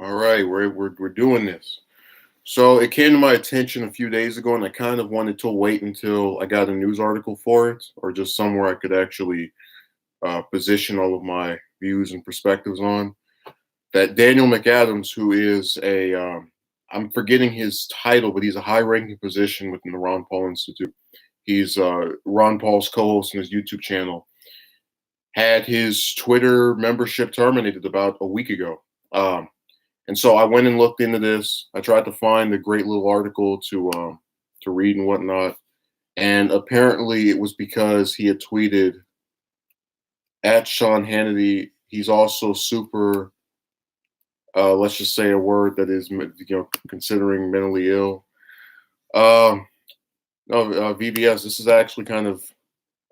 All right, we're doing this. So it came to my attention a few days ago, and I kind of wanted to wait until I got a news article for it, or just somewhere I could actually position all of my views and perspectives on. That Daniel McAdams, who is I'm forgetting his title, but he's a high-ranking position within the Ron Paul Institute. He's Ron Paul's co-host on his YouTube channel. Had his Twitter membership terminated about a week ago. And so I went and looked into this. I tried to find a great little article to read and whatnot. And apparently it was because he had tweeted at Sean Hannity. He's also super, let's just say a word that is, considering mentally ill. No, VBS, this is actually kind of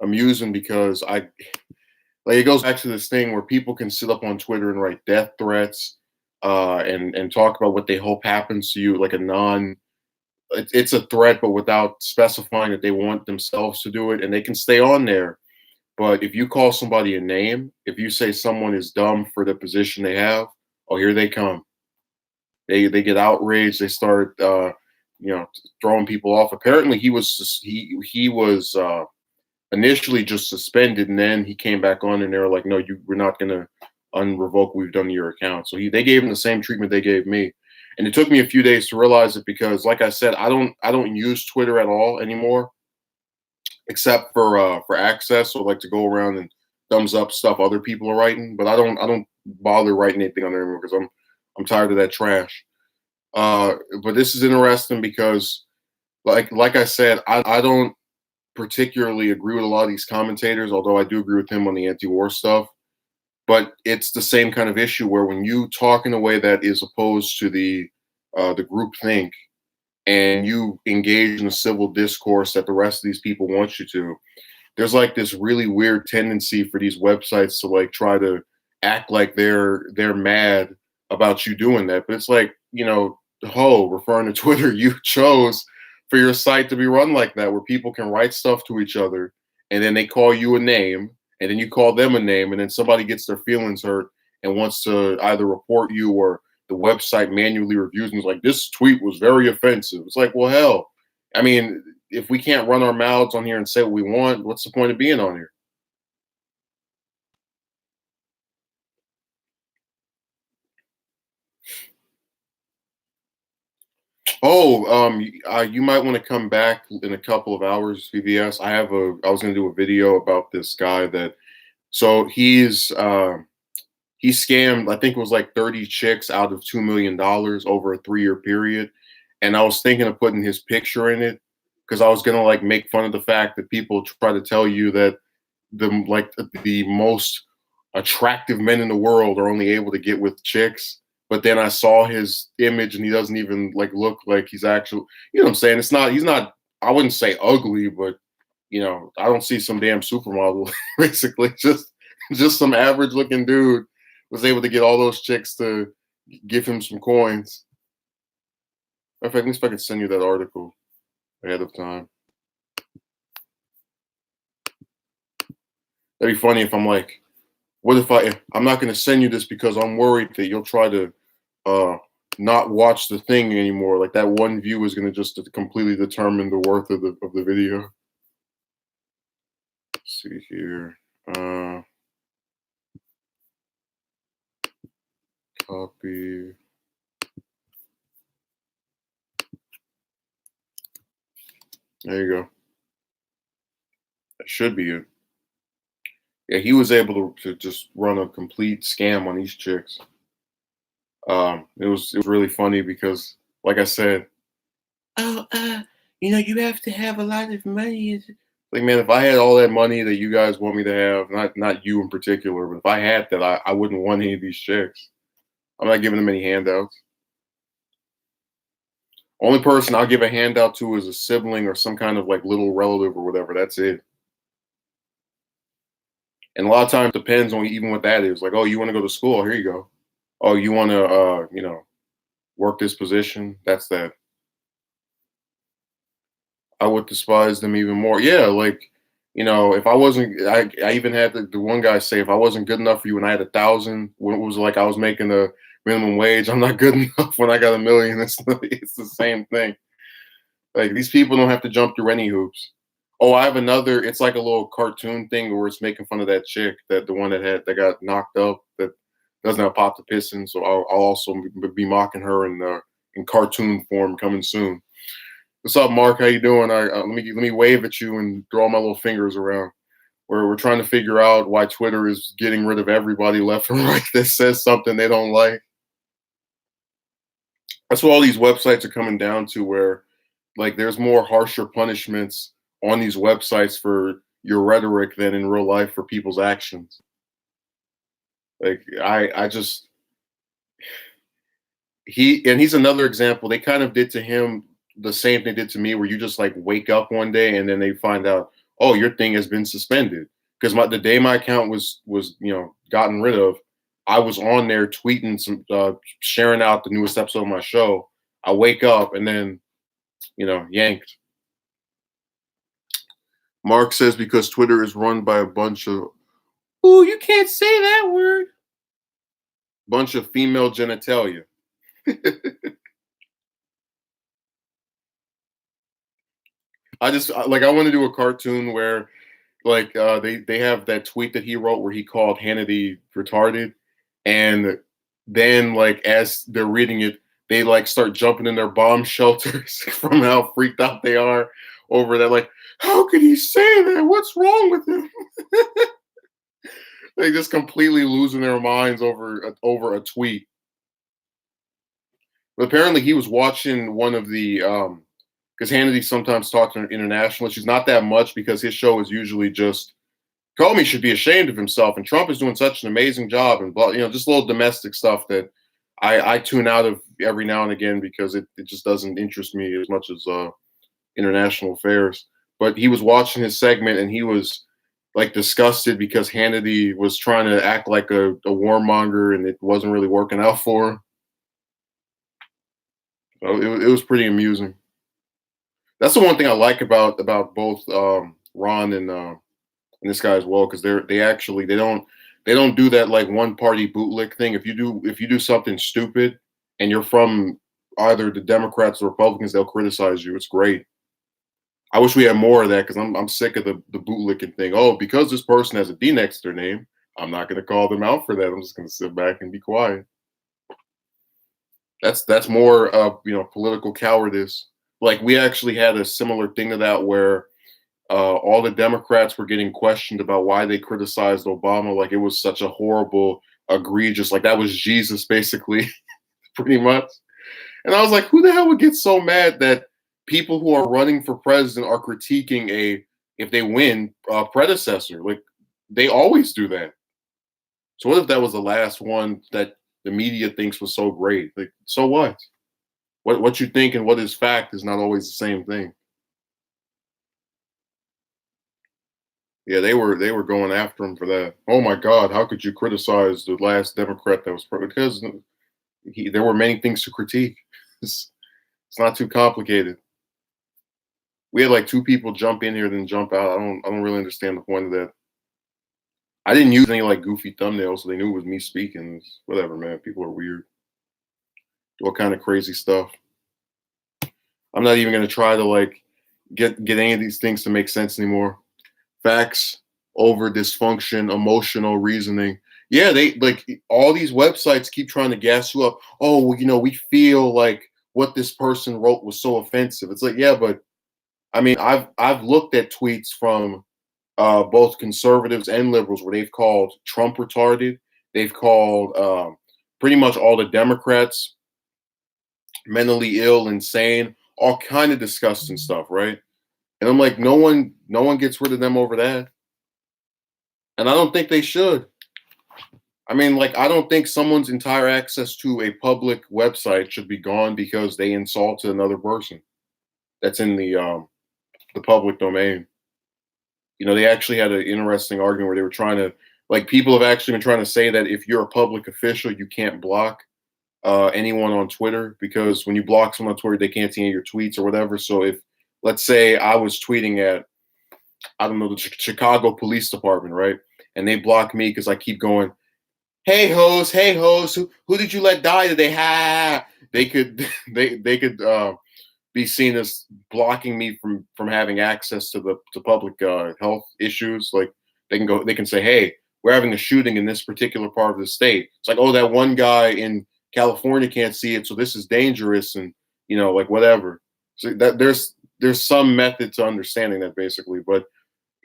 amusing because it goes back to this thing where people can sit up on Twitter and write death threats and talk about what they hope happens to you, like it's a threat, but without specifying that they want themselves to do it, and they can stay on there. But if you call somebody a name, if you say someone is dumb for the position they have, oh, here they come. They get outraged. They start, throwing people off. Apparently, he was initially just suspended, and then he came back on, and they were like, "No, we're not going to unrevoke what we've done to your account." So they gave him the same treatment they gave me, and it took me a few days to realize it because, like I said, I don't use Twitter at all anymore, except for access. So like to go around and thumbs up stuff other people are writing, but I don't bother writing anything on there anymore because I'm tired of that trash. But this is interesting because, like I said, I don't particularly agree with a lot of these commentators, although I do agree with him on the anti-war stuff. But it's the same kind of issue where when you talk in a way that is opposed to the group think, and you engage in a civil discourse that the rest of these people want you to, there's like this really weird tendency for these websites to like try to act like they're mad about you doing that. But it's like, referring to Twitter, you chose for your site to be run like that, where people can write stuff to each other and then they call you a name and then you call them a name, and then somebody gets their feelings hurt and wants to either report you, or the website manually reviews and is like, this tweet was very offensive. It's like, well, hell, I mean, if we can't run our mouths on here and say what we want, what's the point of being on here? Oh, you might want to come back in a couple of hours, VBS. I was going to do a video about this guy that, so he scammed, I think it was like 30 chicks out of $2 million over a 3-year period. And I was thinking of putting his picture in it because I was gonna like make fun of the fact that people try to tell you that the most attractive men in the world are only able to get with chicks. But then I saw his image and he doesn't even like look like he's actual, what I'm saying? He's not, I wouldn't say ugly, but I don't see some damn supermodel, basically. Just some average looking dude was able to get all those chicks to give him some coins. In fact, let me see if I can send you that article ahead of time. That'd be funny if I'm like, what if I'm not going to send you this because I'm worried that you'll try to not watch the thing anymore. Like that one view is going to just completely determine the worth of the video. Let's see here. Copy. There you go. That should be it. Yeah, he was able to just run a complete scam on these chicks. It was really funny because, like I said, oh, you have to have a lot of money. Like, man, if I had all that money that you guys want me to have, not you in particular, but if I had that, I wouldn't want any of these chicks. I'm not giving them any handouts. Only person I'll give a handout to is a sibling or some kind of like little relative or whatever. That's it. And a lot of times it depends on even what that is. Like, oh, you want to go to school? Here you go. Oh, you want to, work this position? That's that. I would despise them even more. Yeah, like, if I wasn't, I even had the one guy say, if I wasn't good enough for you and I had 1,000, when it was like I was making a minimum wage. I'm not good enough when I got a million. It's the same thing. Like these people don't have to jump through any hoops. Oh, I have another. It's like a little cartoon thing where it's making fun of that chick, that the one that got knocked up, that doesn't have pop the piston. So I'll also be mocking her in cartoon form coming soon. What's up, Mark? How you doing? Let me wave at you and draw my little fingers around. We're trying to figure out why Twitter is getting rid of everybody left and right that says something they don't like. That's what all these websites are coming down to, where like there's more harsher punishments on these websites for your rhetoric than in real life for people's actions. Like I just he's another example. They kind of did to him the same thing they did to me, where you just like wake up one day and then they find out, oh, your thing has been suspended. Because the day my account was gotten rid of, I was on there tweeting some sharing out the newest episode of my show. I wake up and then yanked. Mark says because Twitter is run by a bunch of, oh, you can't say that word, bunch of female genitalia. I want to do a cartoon where they have that tweet that he wrote where he called Hannity retarded, and then like as they're reading it, they like start jumping in their bomb shelters from how freaked out they are over that. Like, how could he say that? What's wrong with him? They just completely losing their minds over a tweet. But apparently he was watching one of the because Hannity sometimes talks internationally. She's not that much because his show is usually just Comey should be ashamed of himself, and Trump is doing such an amazing job, and just little domestic stuff that I tune out of every now and again because it just doesn't interest me as much as international affairs. But he was watching his segment and he was like disgusted because Hannity was trying to act like a warmonger and it wasn't really working out for him. So it was pretty amusing. That's the one thing I like about both Ron and this guy as well, because they don't do that like one party bootlick thing. If you do something stupid and you're from either the Democrats or Republicans, they'll criticize you. It's great. I wish we had more of that because I'm sick of the bootlicking thing. Oh, because this person has a D next to their name, I'm not going to call them out for that. I'm just going to sit back and be quiet. That's more political cowardice. Like we actually had a similar thing to that where all the Democrats were getting questioned about why they criticized Obama, like it was such a horrible, egregious, like that was Jesus basically, pretty much. And I was like, who the hell would get so mad that people who are running for president are critiquing if they win, predecessor? Like they always do that. So what if that was the last one that the media thinks was so great? Like, so what? What you think and what is fact is not always the same thing. Yeah, they were going after him for that. Oh my God, how could you criticize the last Democrat that was because there were many things to critique. It's not too complicated. We had like two people jump in here then jump out. I don't really understand the point of that. I didn't use any like goofy thumbnails, so they knew it was me speaking. It's whatever, man. People are weird. Do all kind of crazy stuff. I'm not even gonna try to like get any of these things to make sense anymore. Facts over dysfunction, emotional reasoning. Yeah, they like all these websites keep trying to gas you up. Oh, well, we feel like what this person wrote was so offensive. It's like, yeah, but I mean, I've looked at tweets from both conservatives and liberals where they've called Trump retarded. They've called pretty much all the Democrats mentally ill, insane, all kind of disgusting stuff, right? And I'm like, no one gets rid of them over that. And I don't think they should. I mean, like, I don't think someone's entire access to a public website should be gone because they insulted another person that's in the public domain. They actually had an interesting argument where they were trying to, like, people have actually been trying to say that if you're a public official, you can't block anyone on Twitter, because when you block someone on Twitter, they can't see any of your tweets or whatever. So if, let's say I was tweeting at, I don't know, the Chicago Police Department, right? And they block me because I keep going, hey host, who did you let die today? Ha! They could they could be seen as blocking me from having access to the to public health issues. Like they can say, hey, we're having a shooting in this particular part of the state. It's like, oh, that one guy in California can't see it, so this is dangerous, and like whatever. So that there's some method to understanding that basically, but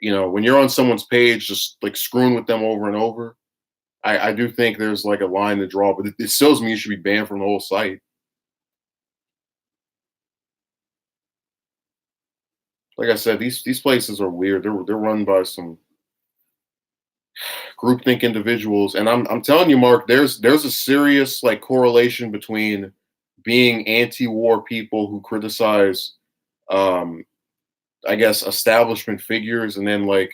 when you're on someone's page, just like screwing with them over and over, I do think there's like a line to draw, but it still doesn't mean you should be banned from the whole site. Like I said, these places are weird. They're run by some groupthink individuals, and I'm telling you, Mark, there's a serious like correlation between being anti-war people who criticize, um, I guess, establishment figures, and then like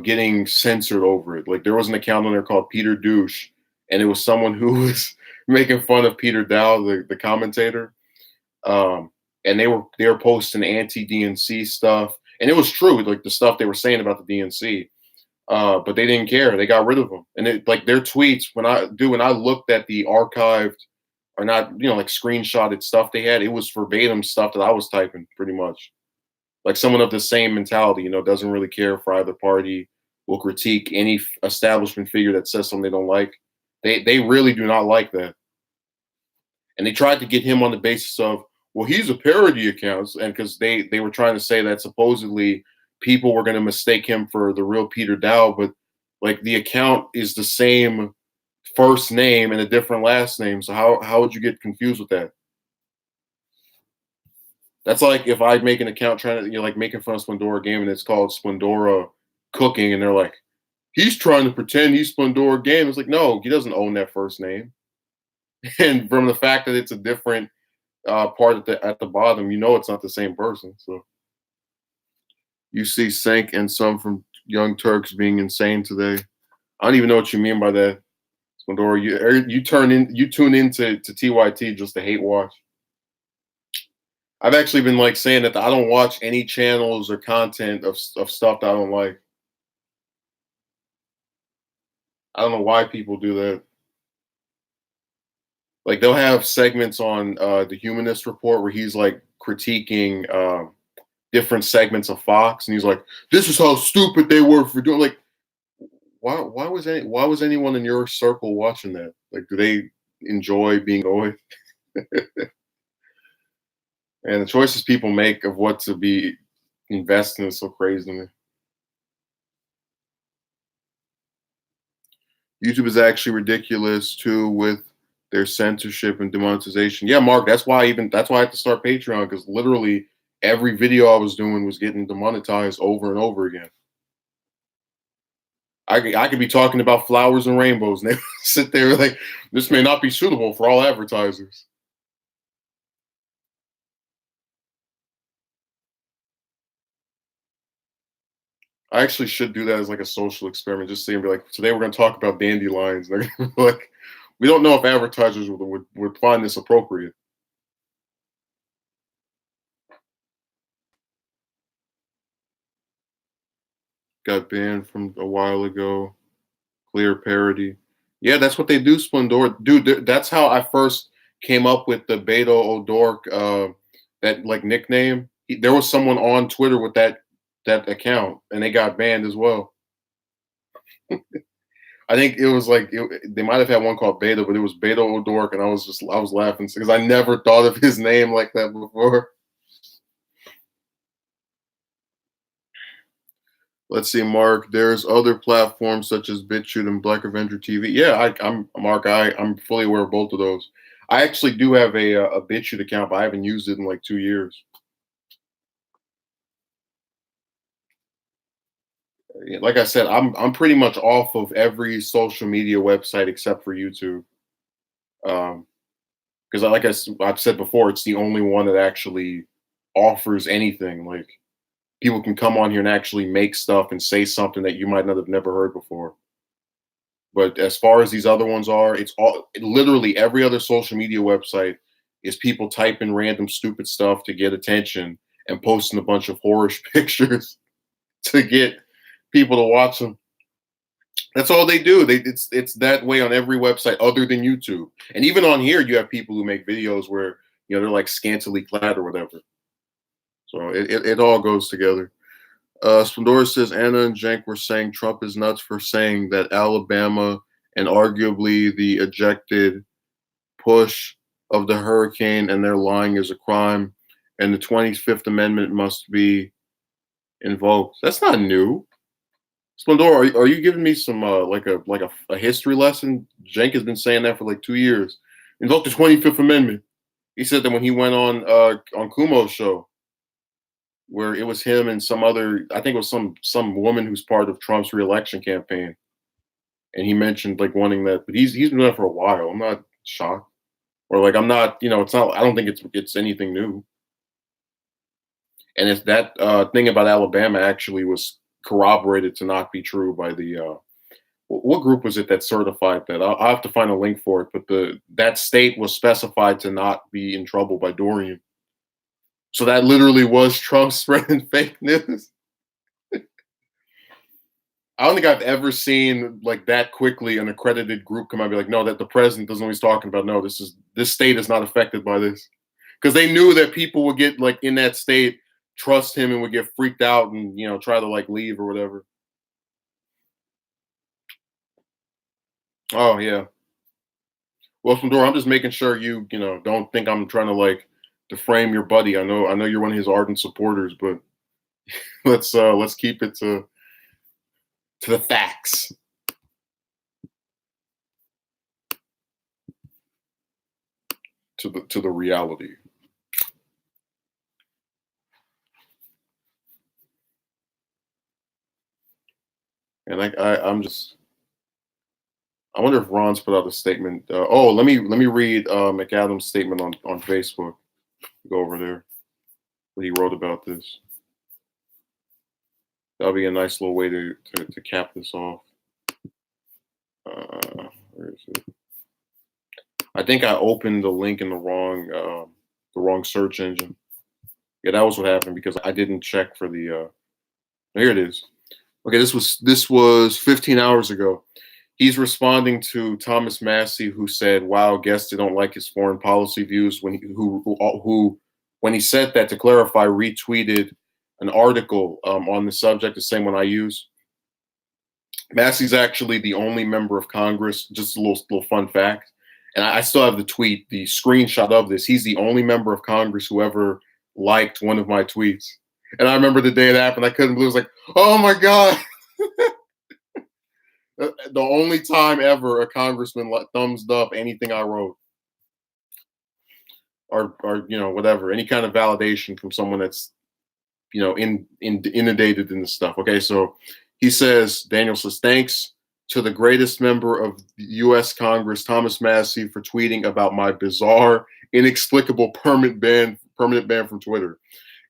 getting censored over it. Like there was an account on there called Peter Douche, and it was someone who was making fun of Peter Dow, the commentator. Um, and they were posting anti-DNC stuff, and it was true, like the stuff they were saying about the DNC. But they didn't care. They got rid of them, and like their tweets. When I looked at the archived or not, like screenshotted stuff they had, it was verbatim stuff that I was typing, pretty much. Like someone of the same mentality, doesn't really care for either party, will critique any establishment figure that says something they don't like. They really do not like that. And they tried to get him on the basis of, well, he's a parody account, and because they were trying to say that supposedly people were going to mistake him for the real Peter Dow, but like the account is the same first name and a different last name, so how would you get confused with that? That's like if I make an account trying to, like making fun of Splendora Game, and it's called Splendora Cooking, and they're like, he's trying to pretend he's Splendora Game. It's like, no, he doesn't own that first name. And from the fact that it's a different part at the bottom, it's not the same person. So you see Sank and some from Young Turks being insane today. I don't even know what you mean by that, Splendora. You tune into TYT just to hate watch. I've actually been like saying that I don't watch any channels or content of stuff that I don't like. I don't know why people do that. Like they'll have segments on the Humanist Report where he's like critiquing different segments of Fox, and he's like, "This is how stupid they were for doing." Like, why was anyone in your circle watching that? Like, do they enjoy being annoyed? And the choices people make of what to be invested in is so crazy to me. YouTube is actually ridiculous too with their censorship and demonetization. Yeah, Mark, that's why I had to start Patreon, because literally every video I was doing was getting demonetized over and over again. I could be talking about flowers and rainbows, and they sit there like, this may not be suitable for all advertisers. I actually should do that as like a social experiment, just saying, be like, today we're going to talk about dandelions. And they're gonna be like, we don't know if advertisers would find this appropriate. Got banned from a while ago. Clear parody. Yeah, that's what they do, Splendor. Dude, that's how I first came up with the Beto O'Dork, that like nickname. There was someone on Twitter with that account, and they got banned as well. I think it was like they might have had one called Beta, but it was Beto O'Dork, and I was laughing because I never thought of his name like that before. Let's see, Mark. There's other platforms such as BitChute and Black Avenger TV. Yeah, I'm Mark. I'm fully aware of both of those. I actually do have a BitChute account, but I haven't used it in like 2 years. Yeah, like I said, I'm pretty much off of every social media website except for YouTube. Because I've said before, it's the only one that actually offers anything. Like people can come on here and actually make stuff and say something that you might not have never heard before. But as far as these other ones are, it's all literally every other social media website is people typing random stupid stuff to get attention and posting a bunch of horror pictures to get people to watch them. That's all they do. It's that way on every website other than YouTube. And even on here, you have people who make videos where they're like scantily clad or whatever. So it all goes together. Splendora says Anna and Jenk were saying Trump is nuts for saying that Alabama and arguably the ejected push of the hurricane and their lying is a crime, and the 25th Amendment must be invoked. That's not new. Splendora, are you giving me some like a history lesson? Jenk has been saying that for like 2 years. Invoke the 25th Amendment. He said that when he went on Kumo's show, where it was him and some other, I think it was some woman who's part of Trump's reelection campaign, and he mentioned like wanting that, but he's been doing that for a while. I'm not shocked, or like I'm not, it's not. I don't think it's anything new. And if that thing about Alabama actually was corroborated to not be true by the what group was it that certified that? I'll have to find a link for it, but that state was specified to not be in trouble by Dorian. So that literally was Trump spreading fake news. I don't think I've ever seen like that quickly an accredited group come out and be like, no, that the president doesn't know what he's talking about. No, this state is not affected by this. Because they knew that people would get like in that state, trust him and would get freaked out and try to like leave or whatever. Oh yeah. Well, Pandora, I'm just making sure you don't think I'm trying to like deframe your buddy. I know you're one of his ardent supporters, but let's keep it to the facts, to the reality. And I wonder if Ron's put out a statement. Let me read McAdams' statement on Facebook. Go over there. What he wrote about this. That'll be a nice little way to cap this off. Where is it? I think I opened the link in the wrong search engine. Yeah, that was what happened because I didn't check for the. Here it is. Okay, this was 15 hours ago. He's responding to Thomas Massey, who said, "Wow, guess they don't like his foreign policy views." Who when he said that, to clarify, retweeted an article on the subject, the same one I use. Massey's actually the only member of Congress. Just a little fun fact, and I still have the tweet, the screenshot of this. He's the only member of Congress who ever liked one of my tweets. And I remember the day it happened. I couldn't believe it. It was like, oh my god. The only time ever a congressman thumbs up anything I wrote, or whatever, any kind of validation from someone that's inundated in the stuff. Okay, so Daniel says, thanks to the greatest member of the U.S. Congress, Thomas Massey, for tweeting about my bizarre, inexplicable permanent ban from Twitter.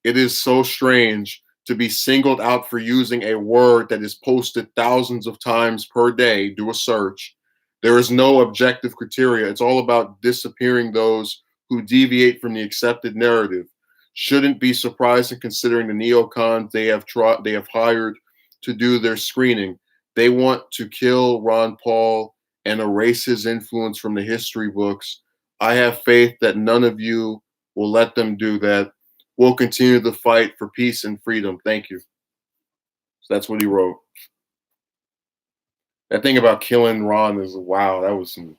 It is so strange to be singled out for using a word that is posted thousands of times per day. Do a search. There is no objective criteria. It's all about disappearing those who deviate from the accepted narrative. Shouldn't be surprising considering the neocons they have hired to do their screening. They want to kill Ron Paul and erase his influence from the history books. I have faith that none of you will let them do that. We'll continue the fight for peace and freedom. Thank you. So that's what he wrote. That thing about killing Ron is, wow, that was some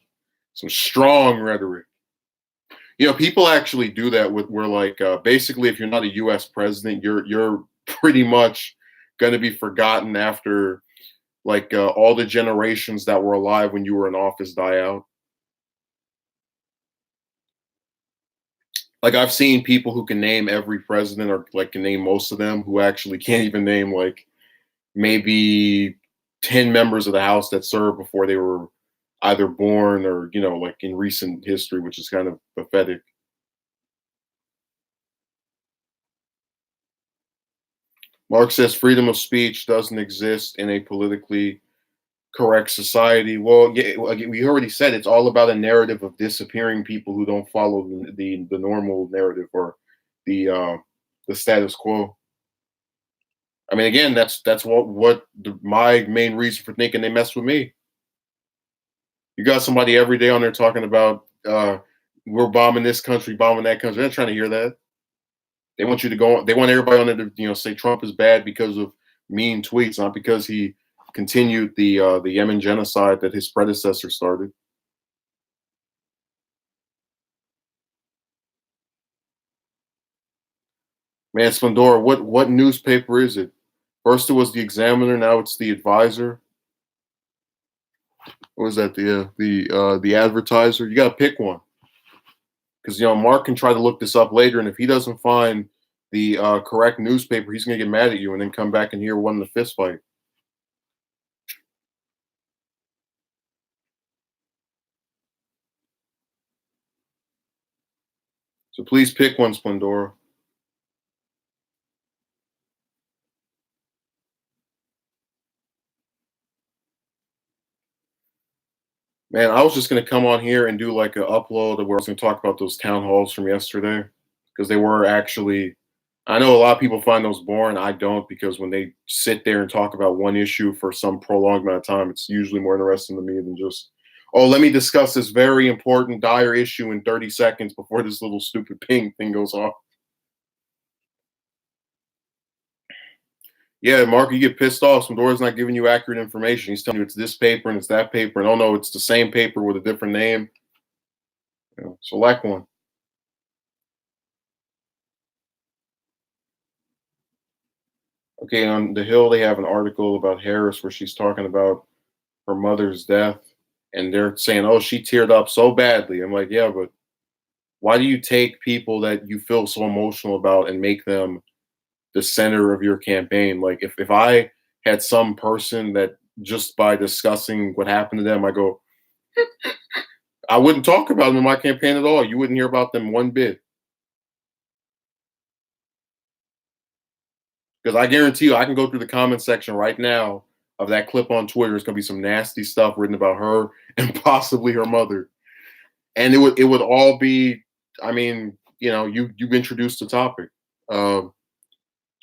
strong rhetoric. People actually do that where like basically if you're not a U.S. president, you're pretty much going to be forgotten after like all the generations that were alive when you were in office die out. Like I've seen people who can name every president or like can name most of them who actually can't even name like maybe 10 members of the House that served before they were either born or, like in recent history, which is kind of pathetic. Mark says freedom of speech doesn't exist in a politically correct society. Well, yeah, we already said it's all about a narrative of disappearing people who don't follow the normal narrative or the status quo. I mean, again, that's my main reason for thinking they messed with me. You got somebody every day on there talking about we're bombing this country, bombing that country. They're not trying to hear that. They want you to go. They want everybody on there to say Trump is bad because of mean tweets, not because he continued the Yemen genocide that his predecessor started. Man, Splendora, what newspaper is it? First it was the Examiner, now it's the Advisor. What was that? The Advertiser. You got to pick one because Mark can try to look this up later, and if he doesn't find the correct newspaper, he's gonna get mad at you and then come back and hear one in the fist fight. So please pick one, Splendora. Man, I was just gonna come on here and do like an upload where I was gonna talk about those town halls from yesterday because they were actually. I know a lot of people find those boring. I don't because when they sit there and talk about one issue for some prolonged amount of time, it's usually more interesting to me than just, oh, let me discuss this very important, dire issue in 30 seconds before this little stupid ping thing goes off. Yeah, Mark, you get pissed off. Spendora's not giving you accurate information. He's telling you it's this paper and it's that paper, and oh no, it's the same paper with a different name. Select one. Okay, on the Hill, they have an article about Harris where she's talking about her mother's death, and they're saying, "Oh, she teared up so badly." I'm like, "Yeah, but why do you take people that you feel so emotional about and make them the center of your campaign? Like, if I had some person that just by discussing what happened to them, I wouldn't talk about them in my campaign at all. You wouldn't hear about them one bit because I guarantee you, I can go through the comment section right now of that clip on Twitter. It's gonna be some nasty stuff written about her and possibly her mother, and it would all be. I mean, you've introduced the topic.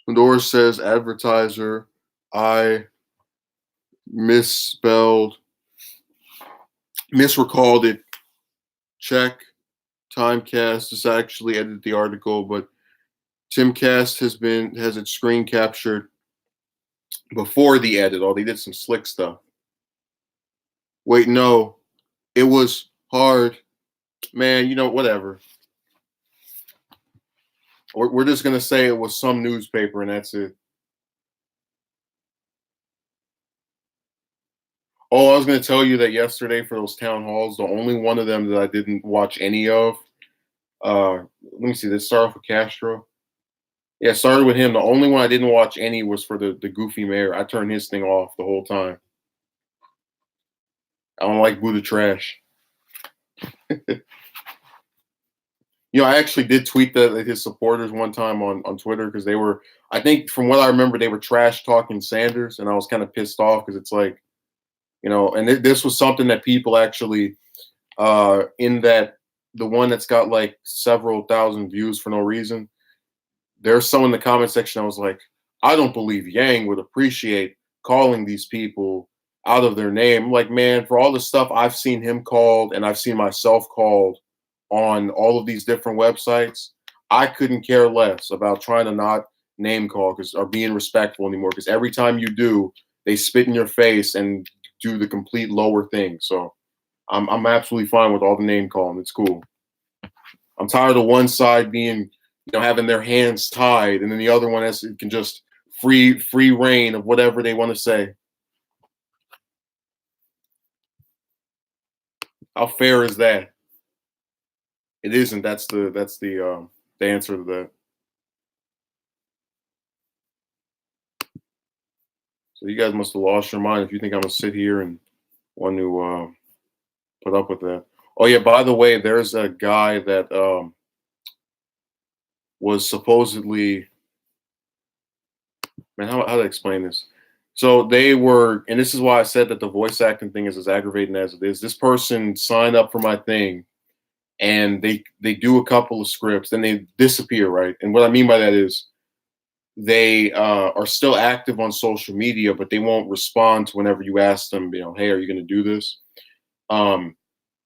Pandora says advertiser. I misspelled, misrecalled it. Check. Timecast just actually edited the article, but Timcast has its screen captured before the edit. Oh, they did some slick stuff. Wait, no, it was hard, man. Whatever. We're just gonna say it was some newspaper, and that's it. Oh, I was gonna tell you that yesterday for those town halls, the only one of them that I didn't watch any of. Let me see. This start off with Castro. Yeah, it started with him. The only one I didn't watch any was for the goofy mayor. I turned his thing off the whole time. I don't like Buddha trash. I actually did tweet that at his supporters one time on Twitter because they were, I think from what I remember, they were trash talking Sanders, and I was kind of pissed off because it's like, and this was something that people actually, in that the one that's got like several thousand views for no reason. There's someone in the comment section I was like, I don't believe Yang would appreciate calling these people out of their name. I'm like, man, for all the stuff I've seen him called and I've seen myself called on all of these different websites, I couldn't care less about trying to not name call or being respectful anymore. Because every time you do, they spit in your face and do the complete lower thing. So I'm absolutely fine with all the name calling. It's cool. I'm tired of one side being, having their hands tied, and then the other one can just free reign of whatever they want to say. How fair is that? It isn't. That's the answer to that. So you guys must have lost your mind if you think I'm gonna sit here and want to put up with that. Oh yeah, by the way, there's a guy that was supposedly, man, how to explain this? So they were, and this is why I said that the voice acting thing is as aggravating as it is. This person signed up for my thing, and they do a couple of scripts, then they disappear, right? And what I mean by that is they are still active on social media, but they won't respond to whenever you ask them, hey, are you going to do this? Um,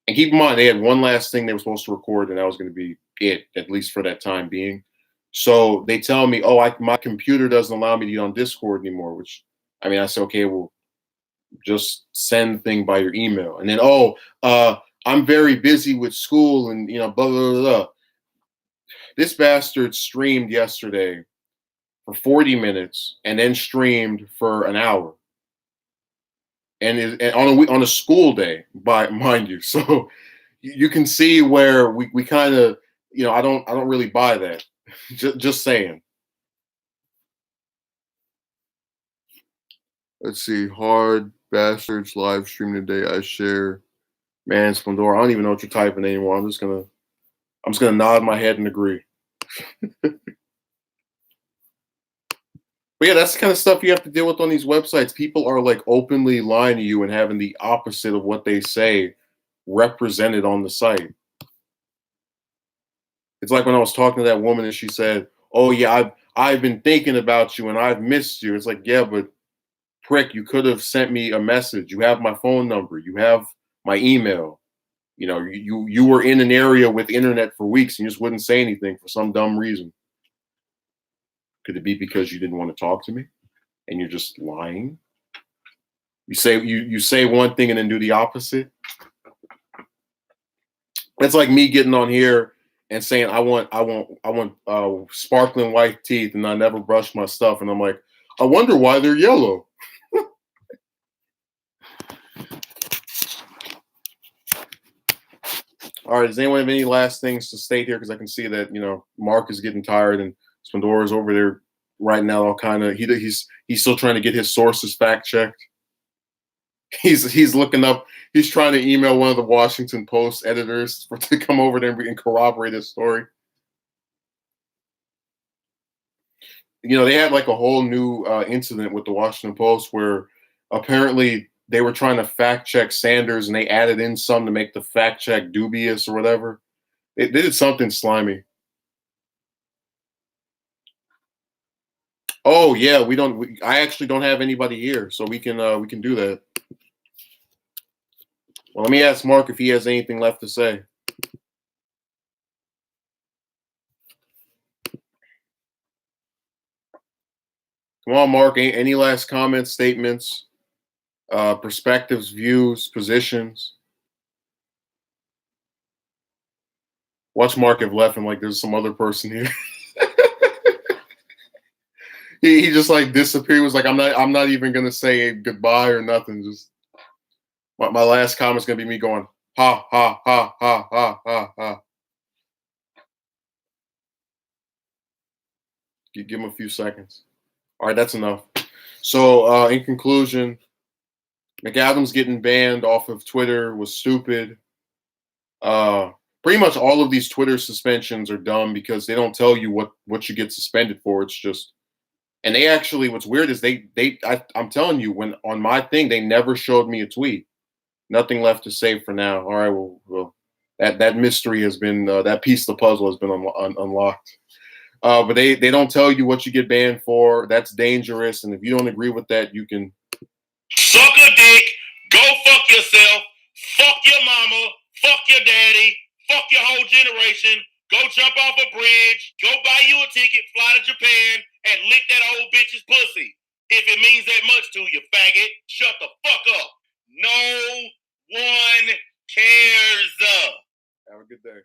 and keep in mind, they had one last thing they were supposed to record, and that was going to be it, at least for that time being. So they tell me, oh, my computer doesn't allow me to get on Discord anymore, which, I mean, I said, okay, well, just send the thing by your email. And then, I'm very busy with school and, blah, blah, blah, blah. This bastard streamed yesterday for 40 minutes and then streamed for an hour. And on a school day, by mind you. So you can see where we kind of, I don't really buy that. just saying. Let's see. Hard bastards live stream today. I share. Man, Splendor. I don't even know what you're typing anymore. I'm just gonna nod my head and agree. But yeah, that's the kind of stuff you have to deal with on these websites. People are like openly lying to you and having the opposite of what they say represented on the site. It's like when I was talking to that woman and she said, "Oh yeah, I've been thinking about you and I've missed you." It's like, yeah, but prick, you could have sent me a message. You have my phone number. You have my email. You were in an area with internet for weeks and you just wouldn't say anything for some dumb reason. Could it be because you didn't want to talk to me and you're just lying? You say one thing and then do the opposite. It's like me getting on here and saying I want sparkling white teeth and I never brush my stuff and I'm like, I wonder why they're yellow. All right, does anyone have any last things to state here? Because I can see that Mark is getting tired and Spandora is over there right now. All kind of he's still trying to get his sources fact checked. He's looking up. He's trying to email one of the Washington Post editors to come over there and corroborate his story. They had like a whole new incident with the Washington Post where apparently they were trying to fact check Sanders and they added in some to make the fact check dubious or whatever. They did something slimy. Oh yeah, I actually don't have anybody here, so we can do that. Well, let me ask Mark if he has anything left to say. Come on, Mark. Any last comments, statements, perspectives, views, positions? Watch Mark have left him like there's some other person here. he just like disappeared. He was like, I'm not even gonna say goodbye or nothing. Just my last comment's gonna be me going, ha ha ha ha ha ha ha. Give him a few seconds. All right, that's enough. So in conclusion, McAdams getting banned off of Twitter was stupid. Pretty much all of these Twitter suspensions are dumb because they don't tell you what you get suspended for. It's just, and they actually, what's weird is I'm telling you, when on my thing, they never showed me a tweet. Nothing left to say for now. All right, well that mystery has been, that piece of the puzzle has been unlocked. But they don't tell you what you get banned for. That's dangerous. And if you don't agree with that, you can suck a dick, go fuck yourself, fuck your mama, fuck your daddy, fuck your whole generation, go jump off a bridge, go buy you a ticket, fly to Japan, and lick that old bitch's pussy. If it means that much to you, faggot, shut the fuck up. No one cares. Have a good day.